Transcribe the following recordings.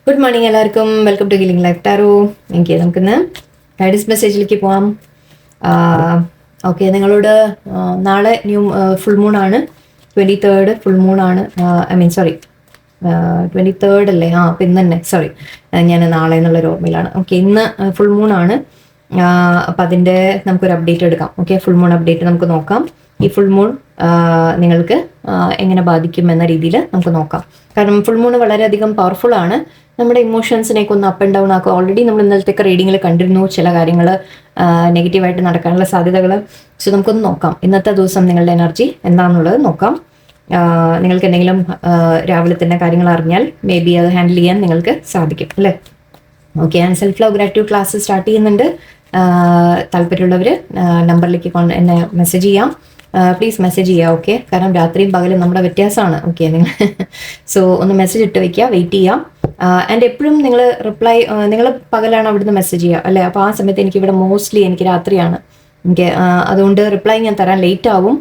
Good morning എല്ലാവർക്കും. Welcome to healing life tarot. എനിക്ക് നമുക്കിന്ന് ഗൈഡൻസ് മെസ്സേജിലേക്ക് പോവാം. ഓക്കെ, നിങ്ങളോട് നാളെ ഫുൾ മൂൺ ആണ്. 23rd ഫുൾ മൂൺ ആണ്. സോറി 23rd അല്ലേ? അപ്പം ഇന്ന് തന്നെ, സോറി, ഞാൻ നാളെ എന്നുള്ളൊരു ഓർമ്മയിലാണ്. ഓക്കെ, ഇന്ന് ഫുൾ മൂൺ ആണ്. അപ്പം അതിൻ്റെ നമുക്കൊരു അപ്ഡേറ്റ് എടുക്കാം. ഓക്കെ, ഫുൾ മൂൺ അപ്ഡേറ്റ് നമുക്ക് നോക്കാം. ഈ ഫുൾ മൂൺ നിങ്ങൾക്ക് എങ്ങനെ ബാധിക്കും എന്ന രീതിയിൽ നമുക്ക് നോക്കാം. കാരണം ഫുൾ മൂൺ വളരെയധികം പവർഫുൾ ആണ്. നമ്മുടെ ഇമോഷൻസിനെയൊക്കെ ഒന്ന് അപ്പ് ആൻഡ് ഡൗൺ ആക്കുക. ഓൾറെഡി നമ്മൾ ഇന്നലത്തെ റീഡിങ്ങിൽ കണ്ടിരുന്നു ചില കാര്യങ്ങൾ നെഗറ്റീവായിട്ട് നടക്കാനുള്ള സാധ്യതകൾ. സോ നമുക്കൊന്ന് നോക്കാം ഇന്നത്തെ ദിവസം നിങ്ങളുടെ എനർജി എന്താണെന്നുള്ളത് നോക്കാം. നിങ്ങൾക്ക് എന്തെങ്കിലും രാവിലെ തന്നെ കാര്യങ്ങൾ അറിഞ്ഞാൽ മേ ബി അത് ഹാൻഡിൽ ചെയ്യാൻ നിങ്ങൾക്ക് സാധിക്കും അല്ലേ? ഓക്കെ, ഞാൻ self love gratitude class start ചെയ്യുന്നുണ്ട്. താല്പര്യമുള്ളവർ നമ്പറിലേക്ക് എന്നെ മെസ്സേജ് ചെയ്യാം. പ്ലീസ് മെസ്സേജ് ചെയ്യുക. ഓക്കെ, കാരണം രാത്രിയും പകലും നമ്മുടെ വ്യത്യാസമാണ്. ഓക്കെ, നിങ്ങൾ സോ ഒന്ന് മെസ്സേജ് ഇട്ട് വയ്ക്കുക, വെയിറ്റ് ചെയ്യാം. ആൻഡ് എപ്പോഴും നിങ്ങൾ റിപ്ലൈ, നിങ്ങൾ പകലാണ് അവിടുന്ന് മെസ്സേജ് ചെയ്യുക അല്ലേ? അപ്പോൾ ആ സമയത്ത് എനിക്കിവിടെ മോസ്റ്റ്ലി എനിക്ക് രാത്രിയാണ്. അതുകൊണ്ട് റിപ്ലൈ ഞാൻ തരാൻ ലേറ്റ് ആവും.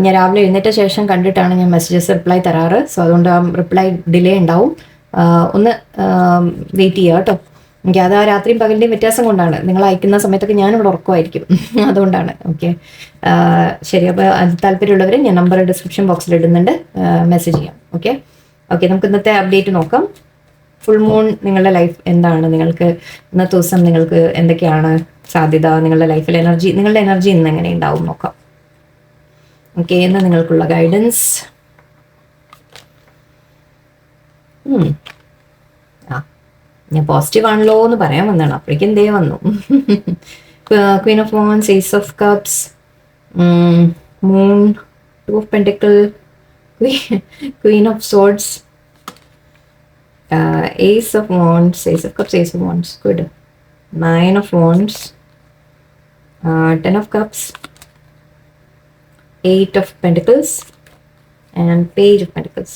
ഞാൻ രാവിലെ എഴുന്നേറ്റ ശേഷം കണ്ടിട്ടാണ് ഞാൻ മെസ്സേജസ് റിപ്ലൈ തരാറ്. സോ അതുകൊണ്ട് ആ റിപ്ലൈ ഡിലേ ഉണ്ടാവും. ഒന്ന് വെയിറ്റ് ചെയ്യുക കേട്ടോ. എനിക്ക് അത് ആ രാത്രിയും പകലിൻ്റെയും വ്യത്യാസം കൊണ്ടാണ്. നിങ്ങൾ അയക്കുന്ന സമയത്തൊക്കെ ഞാനിവിടെ ഉറക്കമായിരിക്കും, അതുകൊണ്ടാണ്. ഓക്കെ, ശരി. അപ്പോൾ അത് താല്പര്യമുള്ളവർ ഞാൻ നമ്പർ ഡിസ്ക്രിപ്ഷൻ ബോക്സിൽ ഇടുന്നുണ്ട്, മെസ്സേജ് ചെയ്യാം. ഓക്കെ ഓക്കെ, നമുക്ക് ഇന്നത്തെ അപ്ഡേറ്റ് നോക്കാം. ഫുൾ മൂൺ നിങ്ങളുടെ ലൈഫ് എന്താണ്? നിങ്ങൾക്ക് ഇന്നത്തെ ദിവസം നിങ്ങൾക്ക് എന്തൊക്കെയാണ് സാധ്യത? നിങ്ങളുടെ ലൈഫിൽ നിങ്ങളുടെ എനർജി ഇന്ന് എങ്ങനെ ഉണ്ടാവും നോക്കാം. ഓക്കെ, ഇന്ന് നിങ്ങൾക്കുള്ള ഗൈഡൻസ്. ഞാൻ പോസിറ്റീവ് ആണല്ലോ എന്ന് പറയാൻ വന്നതാണ്, അപ്പോഴേക്കും എന്തേ വന്നു. Queen of wands, ace of cups, moon, two of pentacle, queen of swords, ace of wands, ace of cups, ace of wands, good, 9 of wands, 10 of cups, 8 of pentacles and page of pentacles.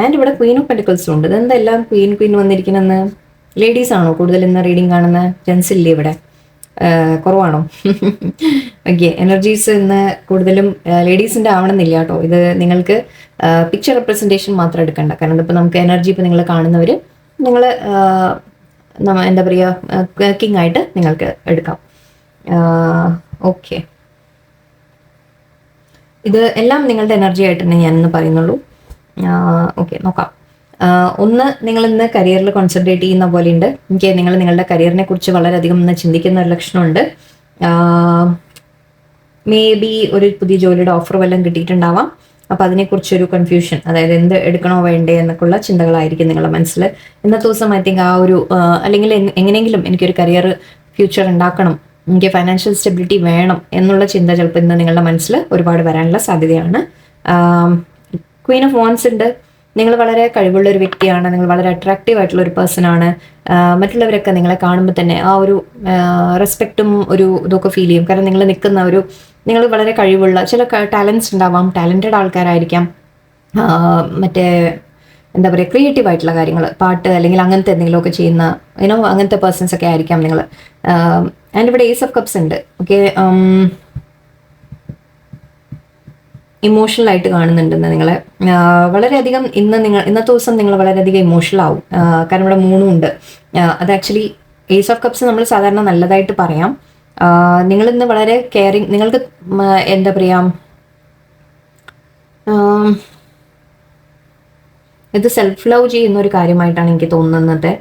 And ഇവിടെ Queen of പെന്റിക്കിൾസും ഉണ്ട്. ഇതെന്തെല്ലാം Queen വന്നിരിക്കണമെന്ന്? Ladies ആണോ കൂടുതൽ ഇന്ന് reading കാണുന്നത്? Gents ഇല്ലേ ഇവിടെ? കുറവാണോ? Okay, energies ഇന്ന് കൂടുതലും ലേഡീസിൻ്റെ ആവണമെന്നില്ല കേട്ടോ. ഇത് നിങ്ങൾക്ക് പിക്ചർ റെപ്രസെൻറ്റേഷൻ മാത്രം എടുക്കണ്ട. കാരണം ഇതിപ്പോൾ നമുക്ക് എനർജി ഇപ്പോൾ നിങ്ങൾ കാണുന്നവർ നിങ്ങൾ എന്താ പറയുക, കിങ് ആയിട്ട് നിങ്ങൾക്ക് എടുക്കാം. ഓക്കെ, ഇത് എല്ലാം നിങ്ങളുടെ എനർജി ആയിട്ട് തന്നെ ഞാനിന്ന് പറയുന്നുള്ളൂ. ഓക്കെ, നോക്കാം. ഒന്ന്, നിങ്ങൾ ഇന്ന് കരിയറിൽ കോൺസെൻട്രേറ്റ് ചെയ്യുന്ന പോലെ ഉണ്ട്. എനിക്ക് നിങ്ങൾ നിങ്ങളുടെ കരിയറിനെ കുറിച്ച് വളരെയധികം ഇന്ന് ചിന്തിക്കുന്ന ഒരു ലക്ഷണമുണ്ട്. മേ ബി ഒരു പുതിയ ജോലിയുടെ ഓഫർ വല്ലതും കിട്ടിയിട്ടുണ്ടാവാം. അപ്പം അതിനെക്കുറിച്ചൊരു കൺഫ്യൂഷൻ, അതായത് എന്ത് എടുക്കണോ വേണ്ടേ എന്നൊക്കെയുള്ള ചിന്തകളായിരിക്കും നിങ്ങളുടെ മനസ്സിൽ ഇന്നത്തെ ദിവസം. ഐ തിങ്ക് ആ ഒരു അല്ലെങ്കിൽ എങ്ങനെയെങ്കിലും എനിക്കൊരു കരിയർ ഫ്യൂച്ചർ ഉണ്ടാക്കണം, എനിക്ക് ഫൈനാൻഷ്യൽ സ്റ്റെബിലിറ്റി വേണം എന്നുള്ള ചിന്ത ചിലപ്പോൾ ഇന്ന് നിങ്ങളുടെ മനസ്സിൽ ഒരുപാട് വരാനുള്ള സാധ്യതയാണ്. ക്വീൻ ഓഫ് വാൻസ് ഉണ്ട്. നിങ്ങൾ വളരെ കഴിവുള്ള ഒരു വ്യക്തിയാണ്. നിങ്ങൾ വളരെ അട്രാക്റ്റീവ് ആയിട്ടുള്ള ഒരു പേഴ്സൺ ആണ്. മറ്റുള്ളവരൊക്കെ നിങ്ങളെ കാണുമ്പോൾ തന്നെ ആ ഒരു റെസ്പെക്റ്റും ഒരു ഇതൊക്കെ ഫീൽ ചെയ്യും. കാരണം നിങ്ങൾ വളരെ കഴിവുള്ള ചില ടാലൻസ് ഉണ്ടാവാം, ടാലൻറ്റഡ് ആൾക്കാരായിരിക്കാം. മറ്റേ എന്താ പറയുക, ക്രിയേറ്റീവ് ആയിട്ടുള്ള കാര്യങ്ങൾ, പാട്ട് അല്ലെങ്കിൽ അങ്ങനത്തെ എന്തെങ്കിലുമൊക്കെ ചെയ്യുന്ന അങ്ങനത്തെ പേഴ്സൺസ് ഒക്കെ ആയിരിക്കാം നിങ്ങൾ. ആൻഡ് ഇവിടെ ഏസ് ഓഫ് കപ്സ് ഉണ്ട്. ഓക്കെ, ഇമോഷണൽ ആയിട്ട് കാണുന്നുണ്ടെന്ന് നിങ്ങളെ. വളരെയധികം ഇന്നത്തെ ദിവസം നിങ്ങൾ വളരെയധികം ഇമോഷണൽ ആവും. കാരണം ഇവിടെ മൂണും ഉണ്ട്. അത് ആക്ച്വലി ഏസ് ഓഫ് കപ്സ് നമ്മൾ സാധാരണ നല്ലതായിട്ട് പറയാം. നിങ്ങളിന്ന് വളരെ കെയറിങ്, നിങ്ങൾക്ക് എന്താ പറയുക, ഇത് സെൽഫ് ലവ് ചെയ്യുന്ന ഒരു കാര്യമായിട്ടാണ് എനിക്ക് തോന്നുന്നത്.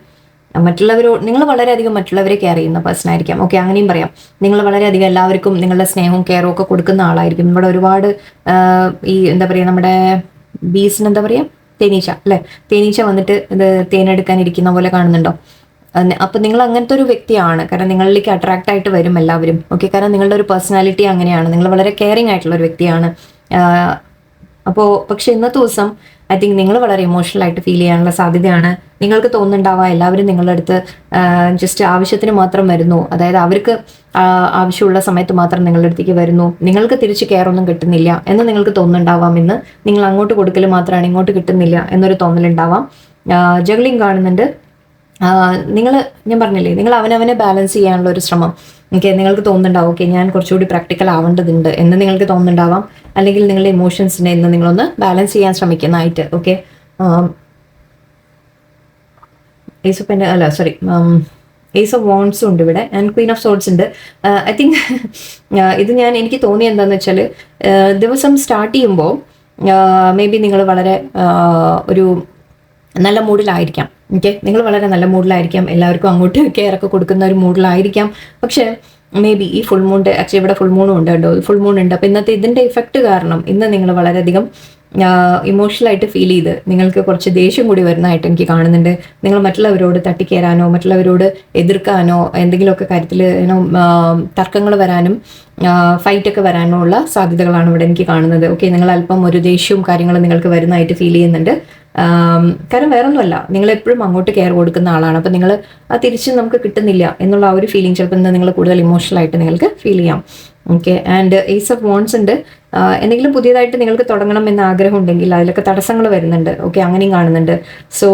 നിങ്ങൾ വളരെയധികം മറ്റുള്ളവരെ കെയർ ചെയ്യുന്ന പേഴ്സൺ ആയിരിക്കാം. ഓക്കെ, അങ്ങനെയും പറയാം. നിങ്ങൾ വളരെയധികം എല്ലാവർക്കും നിങ്ങളുടെ സ്നേഹവും കെയറും ഒക്കെ കൊടുക്കുന്ന ആളായിരിക്കും. ഇവിടെ ഒരുപാട് ഈ എന്താ പറയുക, നമ്മുടെ ബീസിന് എന്താ പറയുക, തേനീച്ച അല്ലേ? തേനീച്ച വന്നിട്ട് ഇത് തേനെടുക്കാനിരിക്കുന്ന പോലെ കാണുന്നുണ്ടോ? അപ്പം നിങ്ങൾ അങ്ങനത്തെ ഒരു വ്യക്തിയാണ്. കാരണം നിങ്ങളിലേക്ക് അട്രാക്റ്റ് ആയിട്ട് വരും എല്ലാവരും. ഓക്കെ, കാരണം നിങ്ങളുടെ ഒരു പേഴ്സണാലിറ്റി അങ്ങനെയാണ്. നിങ്ങൾ വളരെ കെയറിങ് ആയിട്ടുള്ള ഒരു വ്യക്തിയാണ്. അപ്പോൾ പക്ഷെ ഇന്നത്തെ ദിവസം ഐ തിങ്ക് നിങ്ങൾ വളരെ ഇമോഷണൽ ആയിട്ട് ഫീൽ ചെയ്യാനുള്ള സാധ്യതയാണ്. നിങ്ങൾക്ക് തോന്നുന്നുണ്ടാവാം എല്ലാവരും നിങ്ങളുടെ അടുത്ത് ജസ്റ്റ് ആവശ്യത്തിന് മാത്രം വരുന്നു, അതായത് അവർക്ക് ആവശ്യമുള്ള സമയത്ത് മാത്രം നിങ്ങളുടെ അടുത്തേക്ക് വരുന്നു, നിങ്ങൾക്ക് തിരിച്ച് കെയർ ഒന്നും കിട്ടുന്നില്ല എന്ന് നിങ്ങൾക്ക് തോന്നുന്നുണ്ടാവാം. ഇന്ന് നിങ്ങൾ അങ്ങോട്ട് കൊടുക്കൽ മാത്രമാണ്, ഇങ്ങോട്ട് കിട്ടുന്നില്ല എന്നൊരു തോന്നലുണ്ടാവാം. ജഗ്ലിംഗ് കാണുന്നുണ്ട്. ഞാൻ പറഞ്ഞില്ലേ, നിങ്ങൾ അവനവനെ ബാലൻസ് ചെയ്യാനുള്ള ഒരു ശ്രമം. നിങ്ങൾക്ക് തോന്നുന്നുണ്ടാവും ഓക്കെ ഞാൻ കുറച്ചുകൂടി പ്രാക്ടിക്കൽ ആവേണ്ടതുണ്ട് എന്ന് നിങ്ങൾക്ക് തോന്നുന്നുണ്ടാവാം. അല്ലെങ്കിൽ നിങ്ങളുടെ ഇമോഷൻസിനെ ഇന്ന് നിങ്ങളൊന്ന് ബാലൻസ് ചെയ്യാൻ ശ്രമിക്കുന്നതായിട്ട്. ഓക്കെ, ഏസ് ഓഫ് പെൻഡ അല്ല സോറി ഏസ് ഓഫ് വോൺസും ഉണ്ട് ഇവിടെ ആൻഡ് ക്വീൻ ഓഫ് സോർട്സ് ഉണ്ട്. ഐ തിങ്ക് ഇത് എനിക്ക് തോന്നിയത് എന്താണെന്ന് വെച്ചാൽ ദിവസം സ്റ്റാർട്ട് ചെയ്യുമ്പോൾ മേ ബി നിങ്ങൾ വളരെ ഒരു നല്ല മൂഡിലായിരിക്കാം. ഓക്കെ, നിങ്ങൾ വളരെ നല്ല മൂഡിലായിരിക്കാം, എല്ലാവർക്കും അങ്ങോട്ട് കെയർ ഒക്കെ കൊടുക്കുന്ന ഒരു മൂഡിലായിരിക്കാം. പക്ഷേ മേ ബി ഈ ഫുൾ മൂൺ ആക്ച്വലി ഇവിടെ ഫുൾ മൂണും ഉണ്ട് കേട്ടോ, ഫുൾ മൂൺ ഉണ്ട്. അപ്പോൾ ഇന്നത്തെ ഇതിൻ്റെ ഇഫക്റ്റ് കാരണം ഇന്ന് നിങ്ങൾ വളരെയധികം ഇമോഷണലായിട്ട് ഫീൽ ചെയ്ത് നിങ്ങൾക്ക് കുറച്ച് ദേഷ്യം കൂടി വരുന്നതായിട്ട് എനിക്ക് കാണുന്നുണ്ട്. നിങ്ങൾ മറ്റുള്ളവരോട് തട്ടിക്കയറാനോ മറ്റുള്ളവരോട് എതിർക്കാനോ എന്തെങ്കിലുമൊക്കെ കാര്യത്തിൽ തർക്കങ്ങൾ വരാനും ഫൈറ്റൊക്കെ വരാനോ ഉള്ള സാധ്യതകളാണ് ഇവിടെ എനിക്ക് കാണുന്നത്. ഓക്കെ, നിങ്ങൾ അല്പം ഒരു ദേഷ്യവും കാര്യങ്ങളും നിങ്ങൾക്ക് വരുന്നതായിട്ട് ഫീൽ ചെയ്യുന്നുണ്ട്. കാരണം വേറൊന്നുമല്ല, നിങ്ങൾ എപ്പോഴും അങ്ങോട്ട് കെയർ കൊടുക്കുന്ന ആളാണ്. അപ്പം നിങ്ങൾ തിരിച്ച് നമുക്ക് കിട്ടുന്നില്ല എന്നുള്ള ആ ഒരു ഫീലിംഗ് ചിലപ്പോൾ നിങ്ങൾ കൂടുതൽ ഇമോഷണലായിട്ട് നിങ്ങൾക്ക് ഫീൽ ചെയ്യാം. Okay, and ace of wands ഉണ്ട്. എന്തെങ്കിലും പുതിയതായിട്ട് നിങ്ങൾക്ക് തുടങ്ങണം എന്ന ആഗ്രഹം ഉണ്ടെങ്കിൽ അതിലൊക്കെ തടസ്സങ്ങൾ വരുന്നുണ്ട്. ഓക്കെ, അങ്ങനെയും കാണുന്നുണ്ട്. സോ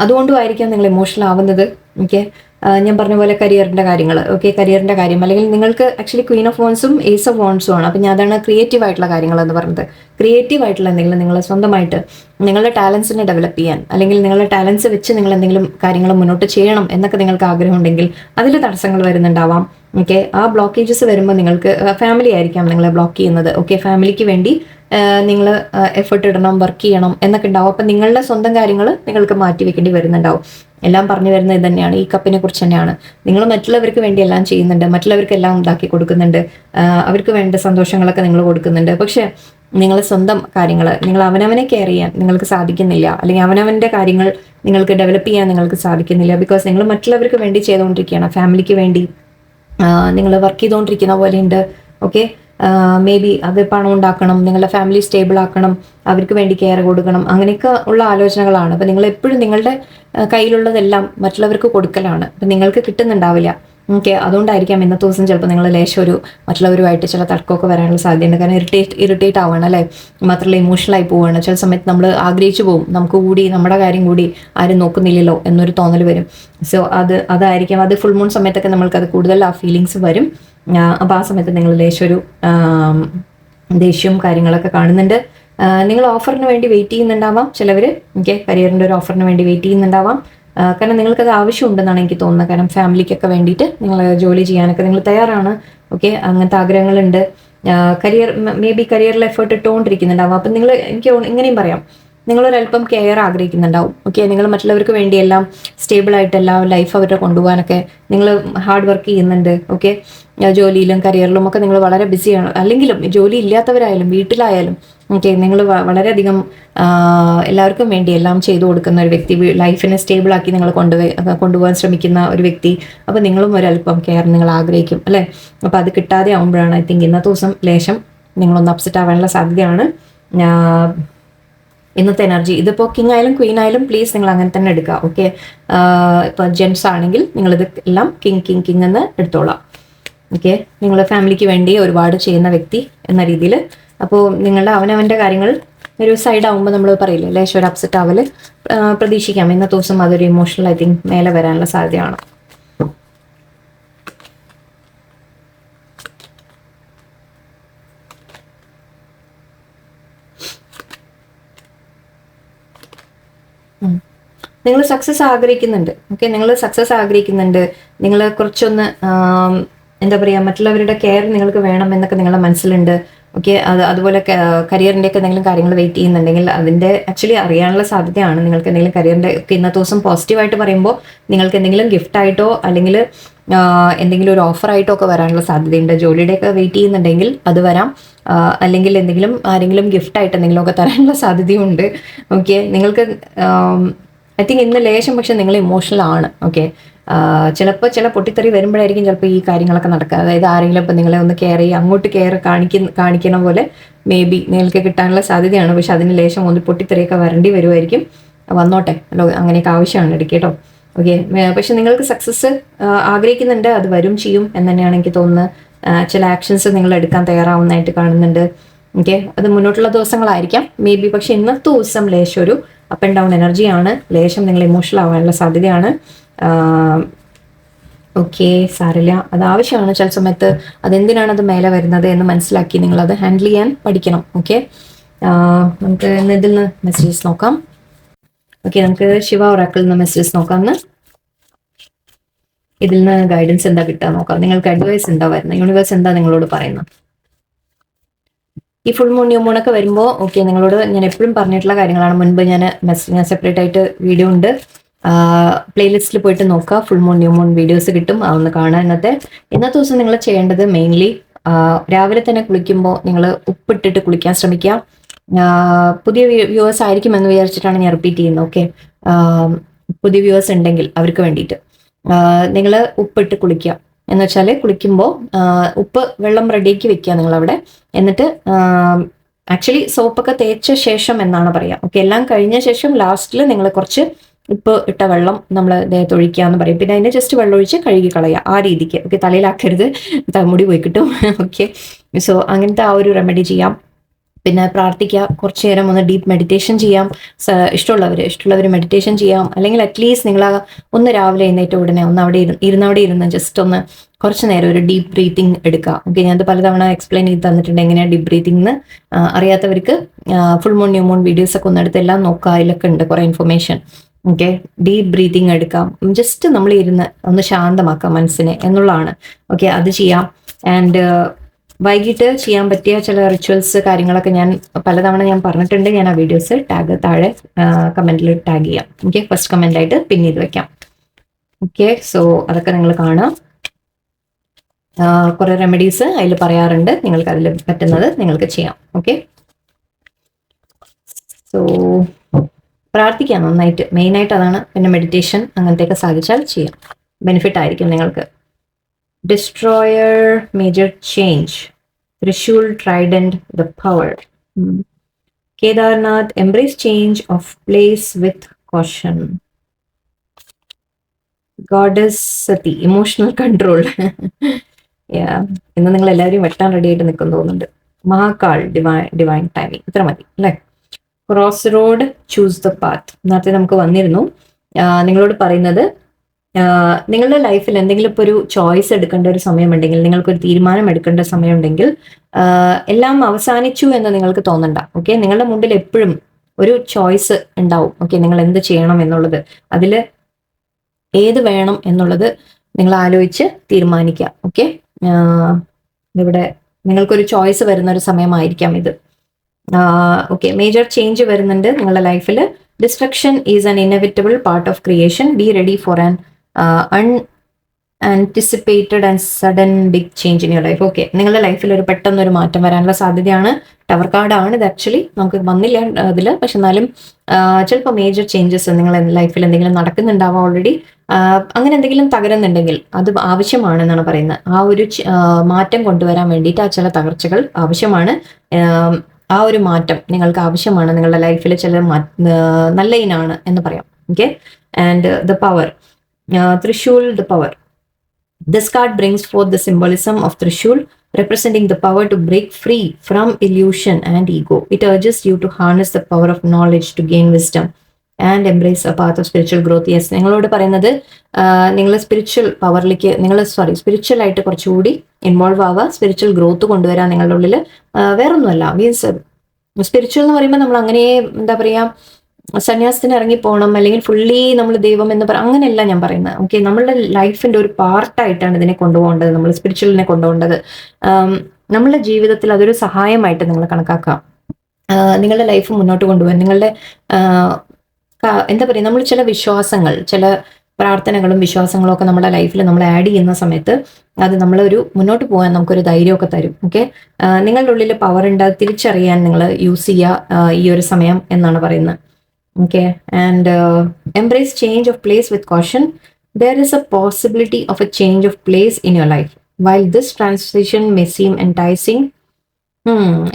അതുകൊണ്ടും ആയിരിക്കാം നിങ്ങൾ ഇമോഷണൽ ആവുന്നത്. ഓക്കെ, ഞാൻ പറഞ്ഞ പോലെ കരിയറിൻ്റെ കാര്യങ്ങൾ, ഓക്കെ, കരിയറിൻ്റെ കാര്യം അല്ലെങ്കിൽ നിങ്ങൾക്ക് ആക്ച്വലി ക്വീൻ ഓഫ് വോൺസും ഏസ് ഓഫ് വോൺസും ആണ്. അപ്പം ഞാൻ അതാണ് ക്രിയേറ്റീവ് ആയിട്ടുള്ള കാര്യങ്ങൾ എന്ന് പറഞ്ഞത്. ക്രിയേറ്റീവ് ആയിട്ടുള്ള എന്തെങ്കിലും നിങ്ങൾ സ്വന്തമായിട്ട് നിങ്ങളുടെ ടാലൻസിനെ ഡെവലപ്പ് ചെയ്യാൻ അല്ലെങ്കിൽ നിങ്ങളുടെ ടാലൻസ് വെച്ച് നിങ്ങൾ എന്തെങ്കിലും കാര്യങ്ങൾ മുന്നോട്ട് ചെയ്യണം എന്നൊക്കെ നിങ്ങൾക്ക് ആഗ്രഹം ഉണ്ടെങ്കിൽ അതിൽ തടസ്സങ്ങൾ വരുന്നുണ്ടാവാം. ഓക്കെ, ആ ബ്ലോക്കേജസ് വരുമ്പോൾ നിങ്ങൾക്ക് ഫാമിലി ആയിരിക്കാം നിങ്ങളെ ബ്ലോക്ക് ചെയ്യുന്നത്. ഓക്കെ, ഫാമിലിക്ക് വേണ്ടി നിങ്ങൾ എഫേർട്ട് ഇടണം, വർക്ക് ചെയ്യണം എന്നൊക്കെ ഉണ്ടാവും. അപ്പം നിങ്ങളുടെ സ്വന്തം കാര്യങ്ങൾ നിങ്ങൾക്ക് മാറ്റി വെക്കേണ്ടി വരുന്നുണ്ടാവും. എല്ലാം പറഞ്ഞു വരുന്നത് ഇത് തന്നെയാണ്, ഈ കപ്പിനെ കുറിച്ച് തന്നെയാണ്. നിങ്ങൾ മറ്റുള്ളവർക്ക് വേണ്ടി എല്ലാം ചെയ്യുന്നുണ്ട്, മറ്റുള്ളവർക്ക് എല്ലാം ഉണ്ടാക്കി കൊടുക്കുന്നുണ്ട്, അവർക്ക് വേണ്ട സന്തോഷങ്ങളൊക്കെ നിങ്ങൾ കൊടുക്കുന്നുണ്ട്. പക്ഷേ നിങ്ങൾ സ്വന്തം കാര്യങ്ങൾ നിങ്ങൾ അവനവനെ കെയർ ചെയ്യാൻ നിങ്ങൾക്ക് സാധിക്കുന്നില്ല, അല്ലെങ്കിൽ അവനവൻ്റെ കാര്യങ്ങൾ നിങ്ങൾക്ക് ഡെവലപ്പ് ചെയ്യാൻ നിങ്ങൾക്ക് സാധിക്കുന്നില്ല. ബിക്കോസ് നിങ്ങൾ മറ്റുള്ളവർക്ക് വേണ്ടി ചെയ്തുകൊണ്ടിരിക്കുകയാണ്, ഫാമിലിക്ക് വേണ്ടി നിങ്ങൾ വർക്ക് ചെയ്തുകൊണ്ടിരിക്കുന്ന പോലെയുണ്ട്. ഓക്കെ, മേ ബി അത് പണം ഉണ്ടാക്കണം, നിങ്ങളുടെ ഫാമിലി സ്റ്റേബിൾ ആക്കണം, അവർക്ക് വേണ്ടി കെയർ കൊടുക്കണം, അങ്ങനെയൊക്കെ ഉള്ള ആലോചനകളാണ്. അപ്പം നിങ്ങൾ എപ്പോഴും നിങ്ങളുടെ കയ്യിലുള്ളതെല്ലാം മറ്റുള്ളവർക്ക് കൊടുക്കലാണ്. അപ്പം നിങ്ങൾക്ക് കിട്ടുന്നുണ്ടാവില്ല. ഓക്കെ, അതുകൊണ്ടായിരിക്കാം ഇന്നത്തെ ദിവസം ചിലപ്പോൾ നിങ്ങൾ ലേശം ഒരു മറ്റുള്ളവരുമായിട്ട് ചില തർക്കമൊക്കെ വരാനുള്ള സാധ്യതയുണ്ട്. കാരണം ഇറിറ്റേറ്റ് ആവുകയാണ് അല്ലേ, മാത്രമല്ല ഇമോഷണലായി പോവുകയാണ്. ചില സമയത്ത് നമ്മൾ ആഗ്രഹിച്ചു പോകും, നമുക്ക് കൂടി നമ്മുടെ കാര്യം കൂടി ആരും നോക്കുന്നില്ലല്ലോ എന്നൊരു തോന്നൽ വരും. സോ അതായിരിക്കാം, അത് ഫുൾ മൂൺ സമയത്തൊക്കെ നമ്മൾക്കത് കൂടുതൽ ആ ഫീലിങ്സ് വരും. അപ്പോൾ ആ സമയത്ത് നിങ്ങൾ ലേശം ഒരു ദേഷ്യവും കാര്യങ്ങളൊക്കെ കാണുന്നുണ്ട്. നിങ്ങൾ ഓഫറിന് വേണ്ടി വെയിറ്റ് ചെയ്യുന്നുണ്ടാവാം ചിലവർ. ഓക്കെ, കരിയറിൻ്റെ ഒരു ഓഫറിന് വേണ്ടി വെയിറ്റ് ചെയ്യുന്നുണ്ടാവാം. കാരണം നിങ്ങൾക്കത് ആവശ്യമുണ്ടെന്നാണ് എനിക്ക് തോന്നുന്നത്. കാരണം ഫാമിലിക്കൊക്കെ വേണ്ടിയിട്ട് നിങ്ങൾ ജോലി ചെയ്യാനൊക്കെ നിങ്ങൾ തയ്യാറാണ്. ഓക്കെ, അങ്ങനത്തെ ആഗ്രഹങ്ങളുണ്ട്. കരിയർ മേ ബി കരിയറിൽ എഫേർട്ട് ഇട്ടുകൊണ്ടിരിക്കുന്നുണ്ടാവും. അപ്പം നിങ്ങൾ എനിക്ക് ഇങ്ങനെയും പറയാം, നിങ്ങളൊരല്പം കെയർ ആഗ്രഹിക്കുന്നുണ്ടാവും. ഓക്കെ, നിങ്ങൾ മറ്റുള്ളവർക്ക് വേണ്ടിയെല്ലാം സ്റ്റേബിളായിട്ടെല്ലാം ലൈഫ് അവരുടെ കൊണ്ടുപോകാനൊക്കെ നിങ്ങൾ ഹാർഡ് വർക്ക് ചെയ്യുന്നുണ്ട്. ഓക്കെ, ജോലിയിലും കരിയറിലും ഒക്കെ നിങ്ങൾ വളരെ ബിസിയാണ്. അല്ലെങ്കിലും ജോലി ഇല്ലാത്തവരായാലും വീട്ടിലായാലും ഓക്കെ, നിങ്ങൾ വളരെയധികം എല്ലാവർക്കും വേണ്ടി എല്ലാം ചെയ്തു കൊടുക്കുന്ന ഒരു വ്യക്തി, ലൈഫിനെ സ്റ്റേബിളാക്കി നിങ്ങൾ കൊണ്ടുപോകാൻ ശ്രമിക്കുന്ന ഒരു വ്യക്തി. അപ്പോൾ നിങ്ങളും ഒരല്പം കെയർ നിങ്ങൾ ആഗ്രഹിക്കും അല്ലേ. അപ്പോൾ അത് കിട്ടാതെ ആകുമ്പോഴാണ് ഐ തിങ്ക് ഇന്നത്തെ ദിവസം ലേശം നിങ്ങളൊന്ന് അപ്സെറ്റ് ആവാനുള്ള സാധ്യതയാണ്. ഇന്നത്തെ എനർജി ഇതിപ്പോൾ കിങ് ആയാലും ക്വീൻ ആയാലും പ്ലീസ് നിങ്ങൾ അങ്ങനെ തന്നെ എടുക്കുക. ഓക്കെ, ഇപ്പോൾ ജെൻസ് ആണെങ്കിൽ നിങ്ങളിത് എല്ലാം കിങ് എന്ന് എടുത്തോളാം. ഓക്കെ, നിങ്ങൾ ഫാമിലിക്ക് വേണ്ടി ഒരുപാട് ചെയ്യുന്ന വ്യക്തി എന്ന രീതിയിൽ. അപ്പോൾ നിങ്ങളുടെ അവനവൻ്റെ കാര്യങ്ങൾ ഒരു സൈഡ് ആകുമ്പോൾ നമ്മൾ പറയില്ലേ ലേശം ഒരു അപ്സെറ്റ് ആവൽ പ്രതീക്ഷിക്കാം. ഇന്നത്തെ ദിവസം അതൊരു ഇമോഷണൽ ഐ തിങ്ക് മേലെ വരാനുള്ള സാധ്യതയാണ്. നിങ്ങൾ സക്സസ് ആഗ്രഹിക്കുന്നുണ്ട്. ഓക്കെ, നിങ്ങൾ സക്സസ് ആഗ്രഹിക്കുന്നുണ്ട്. നിങ്ങൾ കുറച്ചൊന്ന് എന്താ പറയുക, മറ്റുള്ളവരുടെ കെയർ നിങ്ങൾക്ക് വേണം എന്നൊക്കെ നിങ്ങളുടെ മനസ്സിലുണ്ട്. ഓക്കെ, അതുപോലെ കരിയറിൻ്റെ ഒക്കെ എന്തെങ്കിലും കാര്യങ്ങൾ വെയിറ്റ് ചെയ്യുന്നുണ്ടെങ്കിൽ അതിൻ്റെ ആക്ച്വലി അറിയാനുള്ള സാധ്യതയാണ്. നിങ്ങൾക്ക് എന്തെങ്കിലും കരിയറിൻ്റെ ഒക്കെ ഇന്നത്തെ ദിവസം പോസിറ്റീവായിട്ട് പറയുമ്പോൾ നിങ്ങൾക്ക് എന്തെങ്കിലും ഗിഫ്റ്റായിട്ടോ അല്ലെങ്കിൽ എന്തെങ്കിലും ഒരു ഓഫറായിട്ടോ ഒക്കെ വരാനുള്ള സാധ്യതയുണ്ട്. ജോലിയുടെയൊക്കെ വെയിറ്റ് ചെയ്യുന്നുണ്ടെങ്കിൽ അത് വരാം. അല്ലെങ്കിൽ ആരെങ്കിലും ഗിഫ്റ്റായിട്ട് എന്തെങ്കിലുമൊക്കെ തരാനുള്ള സാധ്യതയുണ്ട്. ഓക്കെ, നിങ്ങൾക്ക് ഐ തിങ്ക് ഇന്ന് ലേശം പക്ഷെ നിങ്ങൾ ഇമോഷണൽ ആണ്. ഓക്കെ, ചിലപ്പോൾ ചില പൊട്ടിത്തെറി വരുമ്പോഴായിരിക്കും ചിലപ്പോൾ ഈ കാര്യങ്ങളൊക്കെ നടക്കുക. അതായത് ആരെങ്കിലും ഇപ്പോൾ നിങ്ങളെ ഒന്ന് കെയർ ചെയ്യുക, അങ്ങോട്ട് കെയർ കാണിക്കണ പോലെ മേ ബി നിങ്ങൾക്ക് കിട്ടാനുള്ള സാധ്യതയാണ്. പക്ഷെ അതിന് ലേശം ഒന്ന് പൊട്ടിത്തെറിയൊക്കെ വരേണ്ടി വരുമായിരിക്കും. വന്നോട്ടെ അല്ലോ, അങ്ങനെയൊക്കെ ആവശ്യമാണ് ഇടയ്ക്ക് കേട്ടോ. ഓക്കെ, പക്ഷെ നിങ്ങൾക്ക് സക്സസ് ആഗ്രഹിക്കുന്നുണ്ട്, അത് വരും ചെയ്യും എന്ന് തന്നെയാണ് എനിക്ക് തോന്നുന്നത്. ചില ആക്ഷൻസ് നിങ്ങൾ എടുക്കാൻ തയ്യാറാവുന്നതായിട്ട് കാണുന്നുണ്ട്. ഓക്കെ, അത് മുന്നോട്ടുള്ള ദിവസങ്ങളായിരിക്കാം മേ ബി. പക്ഷെ ഇന്നത്തെ ദിവസം ലേശം ഒരു അപ്പ് ആൻഡ് ഡൗൺ എനർജിയാണ്. ലേശം നിങ്ങൾ ഇമോഷണൽ ആവാനുള്ള സാധ്യതയാണ്. ഓക്കെ, സാരില്ല, അത് ആവശ്യമാണ് ചില സമയത്ത്. അതെന്തിനാണ് അത് മേലെ വരുന്നത് എന്ന് മനസ്സിലാക്കി നിങ്ങളത് ഹാൻഡിൽ ചെയ്യാൻ പഠിക്കണം. ഓക്കെ, നമുക്ക് ഇതിൽ നിന്ന് മെസ്സേജസ് നോക്കാം. ഓക്കെ, നമുക്ക് ശിവ ഒറാക്കിൾ എന്ന മെസ്സേജ് നോക്കാം. ഇതിൽ നിന്ന് ഗൈഡൻസ് എന്താ കിട്ടാൻ നോക്കാം. നിങ്ങൾക്ക് അഡ്വൈസ് എന്താ വരുന്നത്, യൂണിവേഴ്സ് എന്താ നിങ്ങളോട് പറയുന്നത്. ഈ ഫുൾ മൂൺ ന്യൂ മൂൺ ഒക്കെ വരുമ്പോൾ ഓക്കെ, നിങ്ങളോട് ഞാൻ എപ്പോഴും പറഞ്ഞിട്ടുള്ള കാര്യങ്ങളാണ്. മുൻപ് ഞാൻ സെപ്പറേറ്റ് ആയിട്ട് വീഡിയോ ഉണ്ട്, പ്ലേലിസ്റ്റിൽ പോയിട്ട് നോക്കുക. Full moon new moon videos കിട്ടും, അതൊന്ന് കാണാം. ഇന്നത്തെ ദിവസം നിങ്ങൾ ചെയ്യേണ്ടത് മെയിൻലി രാവിലെ തന്നെ കുളിക്കുമ്പോൾ നിങ്ങൾ ഉപ്പിട്ടിട്ട് കുളിക്കാൻ ശ്രമിക്കുക. പുതിയ വ്യൂവേഴ്സ് ആയിരിക്കുമെന്ന് വിചാരിച്ചിട്ടാണ് ഞാൻ റിപ്പീറ്റ് ചെയ്യുന്നത്. ഓക്കെ, പുതിയ വ്യൂവേഴ്സ് ഉണ്ടെങ്കിൽ അവർക്ക് വേണ്ടിയിട്ട് നിങ്ങൾ ഉപ്പിട്ട് കുളിക്കുക. എന്ന് വെച്ചാൽ കുളിക്കുമ്പോൾ ഉപ്പ് വെള്ളം റെഡിയാക്കി വെക്കുക നിങ്ങളവിടെ. എന്നിട്ട് ആക്ച്വലി സോപ്പൊക്കെ തേച്ച ശേഷം എന്നാണ് പറയുക. ഓക്കെ, എല്ലാം കഴിഞ്ഞ ശേഷം ലാസ്റ്റിൽ നിങ്ങൾ കുറച്ച് ഉപ്പ് ഇട്ട വെള്ളം നമ്മൾ ദേഹത്ത് ഒഴിക്കുക എന്ന് പറയും. പിന്നെ അതിനെ ജസ്റ്റ് വെള്ളം ഒഴിച്ച് കഴുകി കളയുക, ആ രീതിക്ക്. ഓക്കെ, തലയിലാക്കരുത്, മുടി പോയി കിട്ടും. ഓക്കെ, സോ അങ്ങനത്തെ ആ ഒരു റെമഡി ചെയ്യാം. പിന്നെ പ്രാർത്ഥിക്കുക, കുറച്ചു നേരം ഒന്ന് ഡീപ്പ് മെഡിറ്റേഷൻ ചെയ്യാം. ഇഷ്ടമുള്ളവർ മെഡിറ്റേഷൻ ചെയ്യാം. അല്ലെങ്കിൽ അറ്റ്ലീസ്റ്റ് നിങ്ങൾ ഒന്ന് രാവിലെ എഴുന്നേറ്റ ഉടനെ ഒന്ന് അവിടെ ഇരുന്ന് ജസ്റ്റ് ഒന്ന് കുറച്ച് നേരം ഒരു ഡീപ്പ് ബ്രീത്തിങ് എടുക്കുക. ഓക്കെ, ഞാനത് പലതവണ എക്സ്പ്ലെയിൻ ചെയ്ത് തന്നിട്ടുണ്ട് എങ്ങനെയാണ് ഡീപ്പ് ബ്രീത്തിങ് എന്ന്. അറിയാത്തവർക്ക് full moon new moon videos ഒക്കെ ഒന്ന് എടുത്ത് എല്ലാം നോക്കുക, അതിലൊക്കെ ഉണ്ട് കുറേ ഇൻഫർമേഷൻ. ഓക്കെ, ഡീപ്പ് ബ്രീത്തിങ് എടുക്കാം. ജസ്റ്റ് നമ്മൾ ഇരുന്ന് ഒന്ന് ശാന്തമാക്കാം മനസ്സിനെ എന്നുള്ളതാണ്. ഓക്കെ, അത് ചെയ്യാം. ആൻഡ് വൈകിട്ട് ചെയ്യാൻ പറ്റിയ ചില റിച്വൽസ് കാര്യങ്ങളൊക്കെ ഞാൻ പലതവണ ഞാൻ പറഞ്ഞിട്ടുണ്ട്. ഞാൻ ആ വീഡിയോസ് താഴെ കമന്റിൽ ടാഗ് ചെയ്യാം. ഓക്കെ, ഫസ്റ്റ് കമന്റ് ആയിട്ട് പിൻ ചെയ്ത് വെക്കാം. ഓക്കെ, സോ അതൊക്കെ നിങ്ങൾ കാണാം. കുറെ റെമഡീസ് അതിൽ പറയാറുണ്ട്, നിങ്ങൾക്ക് അതിൽ പറ്റുന്നത് നിങ്ങൾക്ക് ചെയ്യാം. ഓക്കെ, സോ പ്രാർത്ഥിക്കാം നന്നായിട്ട്, മെയിനായിട്ട് അതാണ്. പിന്നെ മെഡിറ്റേഷൻ അങ്ങനത്തെയൊക്കെ സാധിച്ചാൽ ചെയ്യാം, ബെനിഫിറ്റ് ആയിരിക്കും നിങ്ങൾക്ക്. Destroyer, major change. Trishul, trident, the power. Kedarnath, embrace change of place with caution. Goddess Sati, emotional control. Yeah, ഇന്ന് നിങ്ങൾ എല്ലാവരും വെട്ടാൻ റെഡി ആയിട്ട് നിൽക്കുന്നു തോന്നുന്നുണ്ട്. Mahakal, divine timing. ഇത്ര മതി അല്ലേ. Cross road, choose the path. നേരത്തെ നമുക്ക് വന്നിരുന്നു. നിങ്ങളോട് പറയുന്നത്, നിങ്ങളുടെ ലൈഫിൽ എന്തെങ്കിലും ഇപ്പോൾ ഒരു ചോയ്സ് എടുക്കേണ്ട ഒരു സമയമുണ്ടെങ്കിൽ, നിങ്ങൾക്കൊരു തീരുമാനം എടുക്കേണ്ട സമയമുണ്ടെങ്കിൽ, എല്ലാം അവസാനിച്ചു എന്ന് നിങ്ങൾക്ക് തോന്നണ്ട. ഓക്കെ, നിങ്ങളുടെ മുമ്പിൽ എപ്പോഴും ഒരു ചോയ്സ് ഉണ്ടാവും. ഓക്കെ, നിങ്ങൾ എന്ത് ചെയ്യണം എന്നുള്ളത്, അതിൽ ഏത് വേണം എന്നുള്ളത് നിങ്ങൾ ആലോചിച്ച് തീരുമാനിക്കുക. ഓക്കെ, ഇവിടെ നിങ്ങൾക്കൊരു ചോയ്സ് വരുന്ന ഒരു സമയമായിരിക്കാം ഇത്. ഓക്കെ, മേജർ ചേഞ്ച് വരുന്നുണ്ട് നിങ്ങളുടെ ലൈഫിൽ. Destruction is an inevitable part of creation. Be ready for an unanticipated and sudden big change in your life. Okay, നിങ്ങളുടെ ലൈഫിൽ ഒരു പെട്ടെന്നൊരു മാറ്റം വരാനുള്ള സാധ്യതയാണ്. ടവർ കാർഡാണ് ഇത്. ആക്ച്വലി നമുക്ക് വന്നില്ല അതിൽ, പക്ഷെ എന്നാലും ചിലപ്പോൾ മേജർ ചേഞ്ചസ് നിങ്ങളുടെ ലൈഫിൽ എന്തെങ്കിലും നടക്കുന്നുണ്ടാവാം ഓൾറെഡി. അങ്ങനെ എന്തെങ്കിലും തകരുന്നുണ്ടെങ്കിൽ അത് ആവശ്യമാണെന്നാണ് പറയുന്നത്. ആ ഒരു മാറ്റം കൊണ്ടുവരാൻ വേണ്ടിയിട്ട് ആ ചില തകർച്ചകൾ ആവശ്യമാണ്. ആ ഒരു മാറ്റം നിങ്ങൾക്ക് ആവശ്യമാണ് നിങ്ങളുടെ ലൈഫിൽ. ചില നല്ല ഇനാണ് എന്ന് പറയാം. Okay, and the power, Trishul, the power. This card brings forth the symbolism of Trishul, representing the power to break free from illusion and ego. It urges you to harness the power of knowledge to gain wisdom and embrace a path of spiritual growth. Yes, നിങ്ങളോട് പറയുന്നത് നിങ്ങൾ spiritual പവറിലേക്ക്, spiritual ആയിട്ട് കുറച്ചുകൂടി involve ആവുക, spiritual growth കൊണ്ടുവരാൻ നിങ്ങളുടെ ഉള്ളിൽ. വേറൊന്നുമല്ല, മീൻസ് സ്പിരിച്വൽ എന്ന് പറയുമ്പോൾ നമ്മൾ അങ്ങനെ എന്താ പറയുക, സന്യാസത്തിന് ഇറങ്ങിപ്പോകണം അല്ലെങ്കിൽ ഫുള്ളി നമ്മൾ ദൈവം എന്ന് അങ്ങനെയല്ല ഞാൻ പറയുന്നത്. ഓക്കെ, നമ്മളുടെ ലൈഫിന്റെ ഒരു പാർട്ടായിട്ടാണ് ഇതിനെ കൊണ്ടുപോകേണ്ടത്, നമ്മൾ സ്പിരിച്വലിനെ കൊണ്ടുപോകേണ്ടത്. നമ്മളുടെ ജീവിതത്തിൽ അതൊരു സഹായമായിട്ട് നിങ്ങൾ കണക്കാക്കാം. നിങ്ങളുടെ ലൈഫ് മുന്നോട്ട് കൊണ്ടുപോകാൻ നിങ്ങളുടെ എന്താ പറയുക, നമ്മൾ ചില വിശ്വാസങ്ങൾ, ചില പ്രാർത്ഥനകളും വിശ്വാസങ്ങളും ഒക്കെ നമ്മുടെ ലൈഫിൽ നമ്മൾ ആഡ് ചെയ്യുന്ന സമയത്ത് അത് നമ്മളൊരു മുന്നോട്ട് പോകാൻ നമുക്കൊരു ധൈര്യമൊക്കെ തരും. ഓക്കെ, നിങ്ങളുടെ ഉള്ളിൽ പവർ ഉണ്ട്, തിരിച്ചറിയാൻ നിങ്ങൾ യൂസ് ചെയ്യുക ഈ ഒരു സമയം എന്നാണ് പറയുന്നത്. Okay, and embrace change of place with caution. There is a possibility of a change of place in your life. While this transition may seem enticing,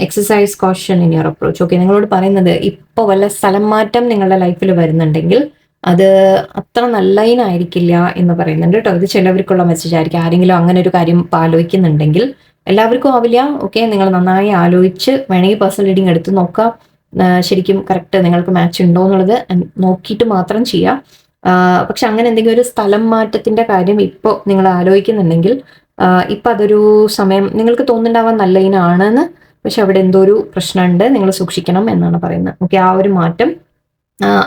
exercise caution in your approach. Okay, നിങ്ങളോട് പറയുന്നത് ഇപ്പോൾ വല്ല സ്ഥലം മാറ്റം നിങ്ങളുടെ ലൈഫിൽ വരുന്നുണ്ടെങ്കിൽ അത് അത്ര നല്ലതിനായിരിക്കില്ല എന്ന് പറയുന്നുണ്ട് കേട്ടോ. ഇത് ചിലവർക്കുള്ള മെസ്സേജ് ആയിരിക്കും. ആരെങ്കിലും അങ്ങനെ ഒരു കാര്യം ആലോചിക്കുന്നുണ്ടെങ്കിൽ, എല്ലാവർക്കും ആവില്ല. ഓക്കെ, നിങ്ങൾ നന്നായി ആലോചിച്ച് വേണമെങ്കിൽ പേഴ്സണൽ റീഡിങ് എടുത്ത് നോക്കാം. ശരിക്കും കറക്റ്റ് നിങ്ങൾക്ക് മാച്ച് ഉണ്ടോ എന്നുള്ളത് നോക്കിയിട്ട് മാത്രം ചെയ്യാം. പക്ഷെ അങ്ങനെ എന്തെങ്കിലും ഒരു സ്ഥലം മാറ്റത്തിന്റെ കാര്യം ഇപ്പോൾ നിങ്ങൾ ആലോചിക്കുന്നുണ്ടെങ്കിൽ, ഇപ്പം അതൊരു സമയം നിങ്ങൾക്ക് തോന്നുന്നുണ്ടാവാൻ നല്ലതിനാണെന്ന്, പക്ഷെ അവിടെ എന്തോ ഒരു പ്രശ്നമുണ്ട്, നിങ്ങൾ സൂക്ഷിക്കണം എന്നാണ് പറയുന്നത്. ഓക്കെ, ആ ഒരു മാറ്റം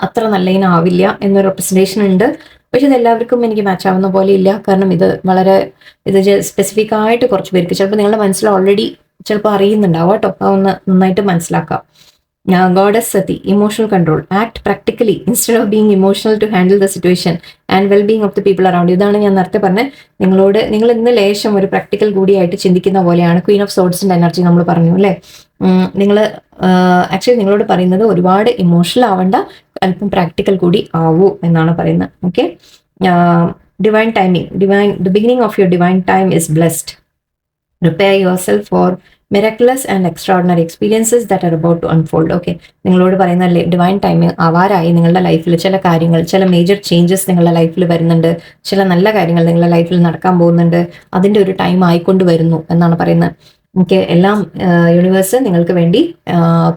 അത്ര നല്ലതിനാവില്ല എന്നൊരു റെപ്രസെൻറ്റേഷൻ ഉണ്ട്. പക്ഷെ ഇത് എല്ലാവർക്കും എനിക്ക് മാച്ച് ആവുന്ന പോലെ ഇല്ല. കാരണം ഇത് സ്പെസിഫിക് ആയിട്ട് കുറച്ച് പേർക്ക് ചിലപ്പോൾ നിങ്ങളുടെ മനസ്സിൽ ഓൾറെഡി ചിലപ്പോൾ അറിയുന്നുണ്ടാവും കേട്ടോ. അതൊന്ന് നന്നായിട്ട് മനസ്സിലാക്കാം. Goddess Sati, emotional control. Act practically instead of being emotional to handle the situation and well-being of the people around you. ഇതാണ് ഞാൻ നേരത്തെ പറഞ്ഞത്. നിങ്ങൾ ഇന്ന് ലേശം ഒരു പ്രാക്ടിക്കൽ കൂടിയായിട്ട് ചിന്തിക്കുന്ന പോലെയാണ്. ക്വീൻ ഓഫ് സോർട്സിന്റെ എനർജി നമ്മൾ പറഞ്ഞു അല്ലേ. നിങ്ങൾ ആക്ച്വലി നിങ്ങളോട് പറയുന്നത് ഒരുപാട് ഇമോഷണൽ ആവണ്ട, അല്പം പ്രാക്ടിക്കൽ കൂടി ആവൂ എന്നാണ് പറയുന്നത്. Okay. Divine timing. The beginning of your divine time is blessed. Prepare yourself for miraculous and extraordinary experiences that are about to unfold. Okay, നിങ്ങളോട് പറയുന്ന ഡിവൈൻ ടൈമിംഗ് ആവാറായി. നിങ്ങളുടെ ലൈഫിൽ ചില കാര്യങ്ങൾ, ചില മേജർ ചേഞ്ചസ് നിങ്ങളുടെ ലൈഫിൽ വരുന്നുണ്ട്. ചില നല്ല കാര്യങ്ങൾ നിങ്ങളുടെ ലൈഫിൽ നടക്കാൻ പോകുന്നുണ്ട്. അതിൻ്റെ ഒരു ടൈം ആയിക്കൊണ്ട് വരുന്നു എന്നാണ് പറയുന്നത്. ഓക്കെ, എല്ലാം യൂണിവേഴ്സ് നിങ്ങൾക്ക് വേണ്ടി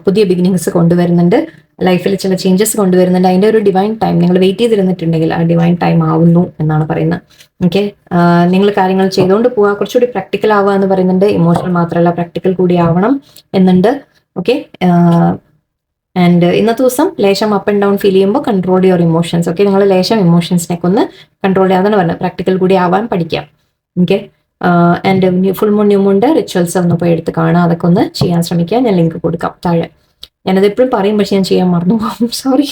പുതിയ ബിഗിനിങ്സ് കൊണ്ടുവരുന്നുണ്ട്. ലൈഫിൽ ചില ചേഞ്ചസ് കൊണ്ടുവരുന്നുണ്ട്. അതിൻ്റെ ഒരു ഡിവൈൻ ടൈം നിങ്ങൾ വെയിറ്റ് ചെയ്തിരുന്നിട്ടുണ്ടെങ്കിൽ ആ ഡിവൈൻ ടൈം ആവുന്നു എന്നാണ് പറയുന്നത്. ഓക്കെ, നിങ്ങൾ കാര്യങ്ങൾ ചെയ്തുകൊണ്ട് പോവുക, കുറച്ചുകൂടി പ്രാക്ടിക്കൽ ആവുക എന്ന് പറയുന്നുണ്ട്. ഇമോഷണൽ മാത്രമല്ല, പ്രാക്ടിക്കൽ കൂടി ആവണം എന്നുണ്ട്. ഓക്കെ, ആൻഡ് ഇന്നത്തെ ദിവസം ലേശം അപ്പ് ആൻഡ് ഡൗൺ ഫീൽ ചെയ്യുമ്പോൾ കൺട്രോൾ യുവർ ഇമോഷൻസ്. ഓക്കെ, നിങ്ങൾ ലേശം ഇമോഷൻസിനൊക്കെ ഒന്ന് കൺട്രോൾ ചെയ്യാതാണ് പറഞ്ഞത്. പ്രാക്ടിക്കൽ കൂടി ആവാൻ പഠിക്കാം. Okay, and full moon new മൂണിൻ്റെ റിച്വൽസ് ഒന്ന് പോയി എടുത്ത് കാണാം. അതൊക്കെ ഒന്ന് ചെയ്യാൻ ശ്രമിക്കുക. ഞാൻ ലിങ്ക് കൊടുക്കാം താഴെ. ഞാനത് എപ്പോഴും പറയും, പക്ഷെ ഞാൻ ചെയ്യാൻ മറന്നു പോകും, സോറി.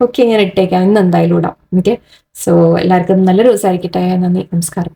ഓക്കെ, ഞാൻ ഇട്ടേക്കാം, ഇന്ന് എന്തായാലും ഇടാം. ഓക്കെ, സോ എല്ലാവർക്കും നല്ലൊരു ദിവസമായിരിക്കട്ടെ. നന്ദി, നമസ്കാരം.